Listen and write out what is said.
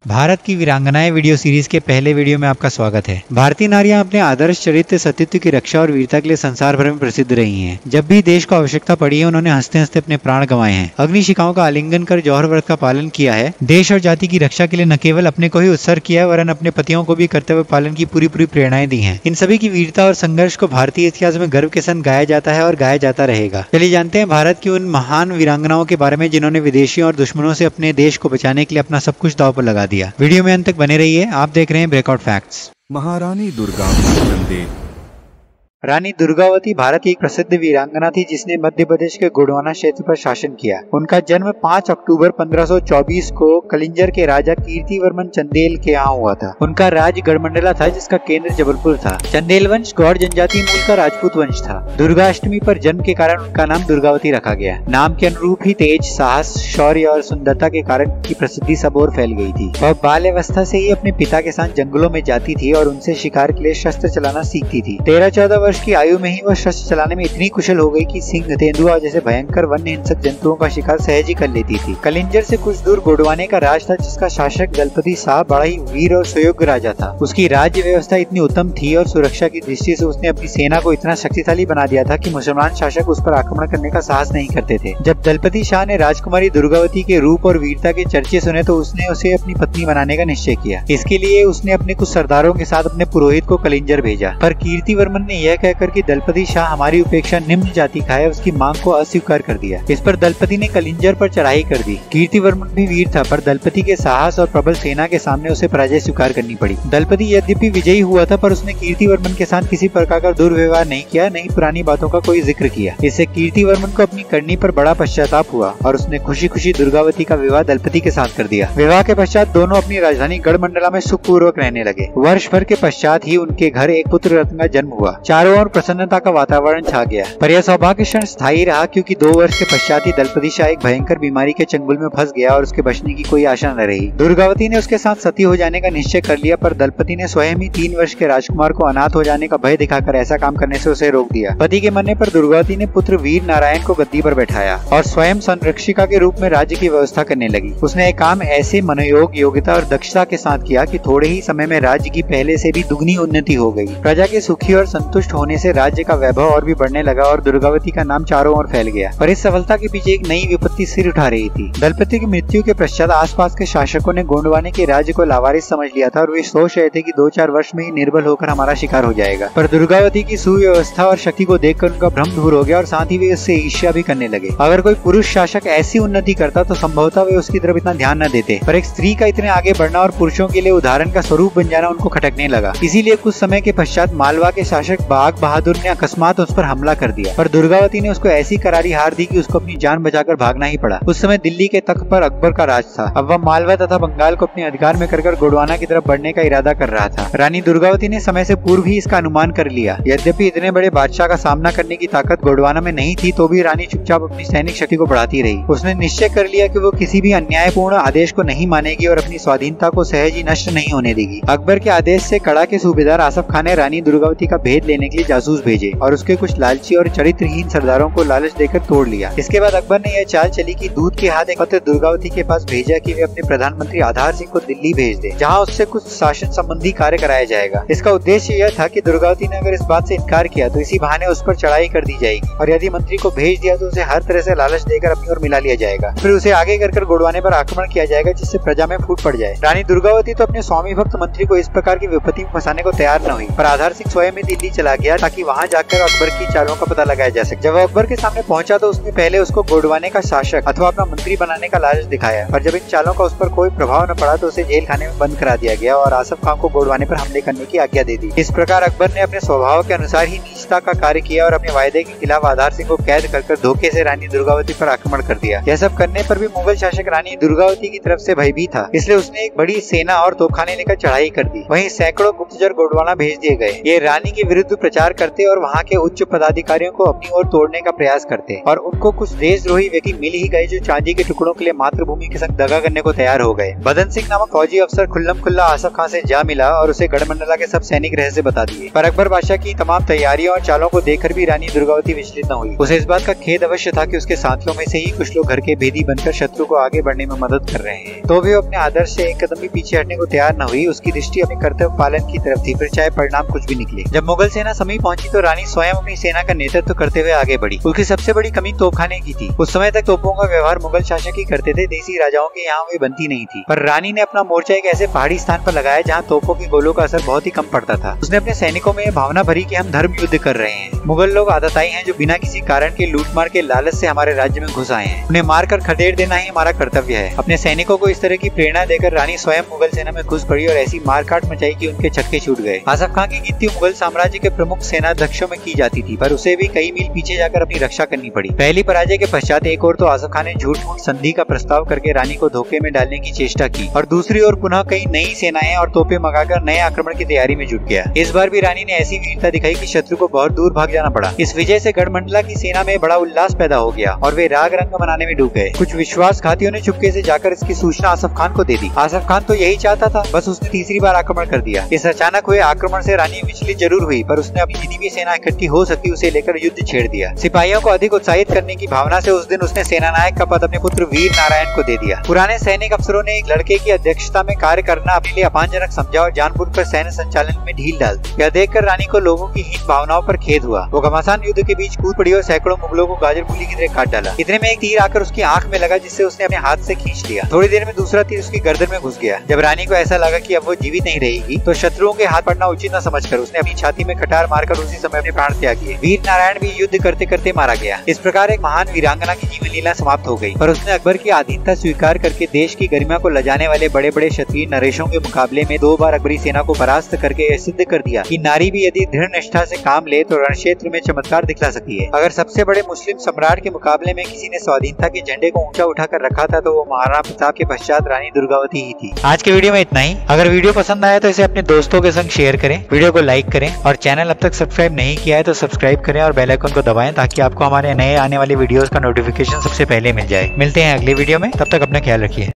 भारत की वीरांगनाएं video series के पहले वीडियो में आपका स्वागत है। भारतीय नारियां अपने आदर्श चरित्र, सतीत्व की रक्षा और वीरता के लिए संसार भर में प्रसिद्ध रही हैं। जब भी देश को आवश्यकता पड़ी है, उन्होंने हंसते हंसते अपने प्राण गंवाए हैं। अग्निशिखाओं का आलिंगन कर जौहर व्रत का पालन किया है। देश और जाति की रक्षा के लिए न केवल अपने को ही उत्सर्ग किया है, वरन अपने पतियों को भी कर्तव्य पालन की पूरी प्रेरणाएं दी हैं। इन सभी की वीरता और संघर्ष को भारतीय इतिहास में गर्व के संग गाया जाता है और गाया जाता रहेगा। चलिए जानते हैं भारत की उन महान वीरांगनाओं के बारे में जिन्होंने विदेशियों और दुश्मनों से अपने देश को बचाने के लिए अपना सब कुछ दांव पर लगा दिया। वीडियो में अंत तक बने रहिए। आप देख रहे हैं ब्रेकआउट फैक्ट्स। महारानी दुर्गावती। रानी दुर्गावती भारत की एक प्रसिद्ध वीरांगना थी जिसने मध्य प्रदेश के गोंडवाना क्षेत्र पर शासन किया। उनका जन्म 5 अक्टूबर 1524 को कलिंजर के राजा कीर्तिवर्मन चंदेल के यहाँ हुआ था। उनका राज्य गढ़मंडला था जिसका केंद्र जबलपुर था। चंदेल वंश गौड़ जनजाति मूल का राजपूत वंश था। दुर्गाष्टमी पर जन्म के कारण उनका नाम दुर्गावती रखा गया। नाम के अनुरूप ही तेज, साहस, शौर्य और सुंदरता के कारण उनकी प्रसिद्धि सब ओर फैल गई थी। वह बाल्यावस्था से ही अपने पिता के साथ जंगलों में जाती थी और उनसे शिकार के लिए शस्त्र चलाना सीखती थी। 13-14 वर्ष की आयु में ही वह शस्त्र चलाने में इतनी कुशल हो गई कि सिंह, तेंदुआ जैसे भयंकर वन्य हिंसक जंतुओं का शिकार सहज ही कर लेती थी। कलिंजर से कुछ दूर गोंडवाने का राज था जिसका शासक दलपति शाह बड़ा ही वीर और सुयोग्य राजा था। उसकी राज्य व्यवस्था इतनी उत्तम थी और सुरक्षा की दृष्टि से उसने अपनी सेना को इतना शक्तिशाली बना दिया था कि मुसलमान शासक उस पर आक्रमण करने का साहस नहीं करते थे। जब दलपति शाह ने राजकुमारी दुर्गावती के रूप और वीरता के चर्चे सुने तो उसने उसे अपनी पत्नी बनाने का निश्चय किया। इसके लिए उसने अपने कुछ सरदारों के साथ अपने पुरोहित को कलिंजर भेजा, पर कीर्तिवर्मन ने यह कहकर कि दलपति शाह हमारी उपेक्षा निम्न जाति का है, उसकी मांग को अस्वीकार कर दिया। इस पर दलपति ने कलिंजर पर चढ़ाई कर दी। कीर्तिवर्मन भी वीर था, पर दलपति के साहस और प्रबल सेना के सामने उसे पराजय स्वीकार करनी पड़ी। दलपति यद्यपि विजयी हुआ था, पर उसने कीर्तिवर्मन के साथ किसी प्रकार का दुर्व्यवहार नहीं किया, नहीं पुरानी बातों का कोई जिक्र किया। इससे कीर्तिवर्मन को अपनी करनी पर बड़ा पश्चाताप हुआ और उसने खुशी खुशी दुर्गावती का विवाह दलपति के साथ कर दिया। विवाह के पश्चात दोनों अपनी राजधानी गढ़मंडला में सुखपूर्वक रहने लगे। वर्ष भर के पश्चात ही उनके घर एक पुत्र रत्न का जन्म हुआ। चारों ओर प्रसन्नता का वातावरण छा गया। पर यह सौभाग्य क्षण स्थायी रहा, क्योंकि 2 वर्ष के पश्चात ही दलपति शाह एक भयंकर बीमारी के चंगुल में फंस गया और उसके बचने की कोई आशा न रही। दुर्गावती ने उसके साथ सती हो जाने का निश्चय कर लिया, पर दलपति ने स्वयं ही 3 वर्ष के राजकुमार को अनाथ हो जाने का भय दिखाकर ऐसा काम करने से उसे रोक दिया। पति के मरने पर दुर्गावती ने पुत्र वीर नारायण को गद्दी पर बैठाया और स्वयं संरक्षिका के रूप में राज्य की व्यवस्था करने लगी। उसने एक काम ऐसे मनोयोग, योग्यता और दक्षता के साथ किया कि थोड़े ही समय में राज्य की पहले से भी दुगनी उन्नति हो गई। प्रजा के सुखी और संतुष्ट होने से राज्य का वैभव और भी बढ़ने लगा और दुर्गावती का नाम चारों ओर फैल गया। पर इस सफलता के पीछे एक नई विपत्ति सिर उठा रही थी। दलपति की मृत्यु के पश्चात आसपास के शासकों ने गोंडवाने के राज्य को लावारिस समझ लिया था और वे सोच रहे थे कि 2-4 वर्ष में ही निर्बल होकर हमारा शिकार हो जाएगा। पर दुर्गावती की सुव्यवस्था और शक्ति को देखकर उनका भ्रम दूर हो गया और साथ ही वे उससे ईर्ष्या भी करने लगे। अगर कोई पुरुष शासक ऐसी उन्नति करता तो संभवतः वे उसकी तरफ इतना ध्यान न देते, पर एक स्त्री का इतने आगे बढ़ना और पुरुषों के लिए उदाहरण का स्वरूप बन जाना उनको खटकने लगा। इसीलिए कुछ समय के पश्चात मालवा के शासक बाघ बहादुर ने अकस्मात उस पर हमला कर दिया, पर दुर्गावती ने उसको ऐसी करारी हार दी कि उसको अपनी जान बचाकर भागना ही पड़ा। उस समय दिल्ली के तख्त पर अकबर का राज था। अब वह मालवा तथा बंगाल को अपने अधिकार में कर गोंडवाना की तरफ बढ़ने का इरादा कर रहा था। रानी दुर्गावती ने समय से पूर्व ही इसका अनुमान कर लिया। यद्यपि इतने बड़े बादशाह का सामना करने की ताकत गोंडवाना में नहीं थी, तो भी रानी चुपचाप अपनी सैनिक शक्ति को बढ़ाती रही। उसने निश्चय कर लिया कि वो किसी भी अन्यायपूर्ण आदेश को नहीं मानेगी और अपनी स्वाधीनता को सहज ही नष्ट नहीं होने देगी। अकबर के आदेश से कड़ा के सूबेदार आसफ खान ने रानी दुर्गावती का भेद लेने के लिए जासूस भेजे और उसके कुछ लालची और चरित्रहीन सरदारों को लालच देकर तोड़ लिया। इसके बाद अकबर ने यह चाल चली कि दूत के हाथ एक पत्र दुर्गावती के पास भेजा कि वे अपने प्रधानमंत्री आधार सिंह को दिल्ली भेज दे, जहां उससे कुछ शासन संबंधी कार्य कराया जाएगा। इसका उद्देश्य यह था कि दुर्गावती ने अगर इस बात से इनकार किया तो इसी बहाने उस पर चढ़ाई कर दी जाएगी और यदि मंत्री को भेज दिया तो उसे हर तरह से लालच देकर अपनी ओर मिला लिया जाएगा। फिर उसे आगे कर गोंडवाने पर आक्रमण किया जाएगा जिससे प्रजा में फूट पड़ जाए। रानी दुर्गावती तो अपने स्वामी भक्त मंत्री को इस प्रकार की विपत्ति में फंसाने को तैयार न हुई, पर आधार सिंह स्वयं ही दिल्ली चला गया ताकि वहां जाकर अकबर की चालों का पता लगाया जा सके। जब अकबर के सामने पहुंचा तो उसने पहले उसको गोंडवाने का शासक अथवा अपना मंत्री बनाने का लालच दिखाया, पर जब इन चालों का उस पर कोई प्रभाव न पड़ा तो उसे जेल खाने में बंद करा दिया गया और आसफ खान को गोंडवाने पर हमले करने की आज्ञा दे दी। इस प्रकार अकबर ने अपने स्वभाव के अनुसार ही नीचता का कार्य किया और अपने वायदे के खिलाफ आधार सिंह को कैद कर धोखे से रानी दुर्गावती पर आक्रमण कर दिया। यह सब करने पर भी मुगल शासक रानी दुर्गावती की तरफ से भयभीत था, इसलिए उसने एक बड़ी सेना और तोपखाने लेकर चढ़ाई कर दी। वहीं सैकड़ों गुप्तचर गोंडवाना भेज दिए गए। ये रानी के विरुद्ध प्रचार करते और वहाँ के उच्च पदाधिकारियों को अपनी ओर तोड़ने का प्रयास करते और उनको कुछ देशद्रोही व्यक्ति मिल ही गए जो चांदी के टुकड़ों के लिए मातृभूमि के संग दगा करने को तैयार हो गए। बदन सिंह नामक फौजी अफसर खुल्लम खुल्ला आसफ खान से जा मिला और उसे गढ़मंडला के सब सैनिक रहस्य बता दिए। पर अकबर बादशाह की तमाम तैयारियों और चालों को देखकर भी रानी दुर्गावती विचलित न हुई। उसे इस बात का खेद अवश्य था कि उसके साथियों में से ही कुछ लोग घर के भेदी बनकर शत्रु को आगे बढ़ने में मदद कर रहे हैं, तो भी अपने आदर्श से एक कदम भी पीछे हटने को तैयार न हुई। उसकी दृष्टि अपने कर्तव्य पालन की तरफ थी, फिर चाहे परिणाम कुछ भी निकले। जब मुगल सेना समीप पहुंची तो रानी स्वयं अपनी सेना का नेतृत्व करते हुए आगे बढ़ी। उसकी सबसे बड़ी कमी तोपखाने की थी। उस समय तक तोपों का व्यवहार मुगल शासक ही करते थे, देसी राजाओं के यहाँ वे बनती नहीं थी। पर रानी ने अपना मोर्चा एक ऐसे पहाड़ी स्थान पर लगाया जहाँ तोपों के गोलों का असर बहुत ही कम पड़ता था। उसने अपने सैनिकों में भावना भरी कि हम धर्म युद्ध कर रहे हैं। मुगल लोग आदताई हैं जो बिना किसी कारण के लूटमार के लालच से हमारे राज्य में घुस आए हैं। उन्हें मारकर खदेड़ देना ही हमारा कर्तव्य है। अपने सैनिकों को इस तरह की प्रेरणा देकर रानी स्वयं मुगल सेना में घुस पड़ी और ऐसी मारकाट मचाई कि उनके छक्के छूट गए। आसफ खान की गिनती मुगल साम्राज्य के प्रमुख सेनाध्यक्षों में की जाती थी, पर उसे भी कई मील पीछे जाकर अपनी रक्षा करनी पड़ी। पहली पराजय के पश्चात एक ओर तो आसफ खान ने झूठ मूठ संधि का प्रस्ताव करके रानी को धोखे में डालने की चेष्टा की और दूसरी ओर पुनः कई नई सेनाएं और तोपें मंगाकर नए आक्रमण की तैयारी में जुट गया। इस बार भी रानी ने ऐसी वीरता दिखाई कि शत्रु को बहुत दूर भाग जाना पड़ा। इस विजय से गढ़मंडला की सेना में बड़ा उल्लास पैदा हो गया और वे राग रंग मनाने में डूब गए। कुछ विश्वासघातियों ने चुपके से जाकर इसकी सूचना आसफ खान को दे दी। आसफ खान तो यही चाहता था, बस उसने तीसरी बार आक्रमण कर दिया। इस अचानक हुए आक्रमण से रानी विचलित जरूर हुई, पर उसने अपनी जितनी भी सेना इकट्ठी हो सकी उसे लेकर युद्ध छेड़ दिया। सिपाहियों को अधिक उत्साहित करने की भावना से उस दिन उसने सेनानायक का पद अपने पुत्र वीर नारायण को दे दिया। पुराने सैनिक अफसरों ने एक लड़के की अध्यक्षता में कार्य करना अपने लिए अपमानजनक समझा और जानबूझकर सैन्य संचालन में ढील डाल दी। यह देखकर रानी को लोगों की हीन भावनाओं पर खेद हुआ। वो घमासान युद्ध के बीच कूद पड़ी और सैकड़ों मुगलों को गाजर मूली की तरह काट डाला। इतने में एक तीर आकर उसकी आंख में लगा, जिससे उसने अपने हाथ से खींच लिया। थोड़ी देर में दूसरा तीर उसकी गर्दन में घुस गया। जब रानी को ऐसा लगा कि अब वो जीवित नहीं रहेगी तो शत्रुओं के हाथ पड़ना उचित न समझकर उसने अपनी छाती में कटार मारकर उसी समय अपने प्राण त्याग दिए। वीर नारायण भी युद्ध करते करते मारा गया। इस प्रकार एक महान वीरांगना की जीवन लीला समाप्त हो गई। पर उसने अकबर की अधीनता स्वीकार करके देश की गरिमा को लजाने वाले बड़े बड़े क्षत्रिय नरेशों के मुकाबले में 2 बार अकबरी सेना को परास्त करके सिद्ध कर दिया कि नारी भी यदि दृढ़ निष्ठा से काम ले तो रण क्षेत्र में चमत्कार दिखला सकती है। अगर सबसे बड़े मुस्लिम सम्राट के मुकाबले में किसी ने स्वाधीनता के झंडे को ऊंचा उठाकर रखा था तो वो महाराणा प्रताप के पश्चात रानी दुर्गावती ही थी। आज के वीडियो में इतना ही। अगर वीडियो पसंद आया तो इसे अपने दोस्तों के संग शेयर करें, वीडियो को लाइक करें और चैनल अब तक सब्सक्राइब नहीं किया है तो सब्सक्राइब करें और बेल आइकन को दबाएं ताकि आपको हमारे नए आने वाले वीडियोस का नोटिफिकेशन सबसे पहले मिल जाए। मिलते हैं अगले वीडियो में, तब तक अपना ख्याल रखिए।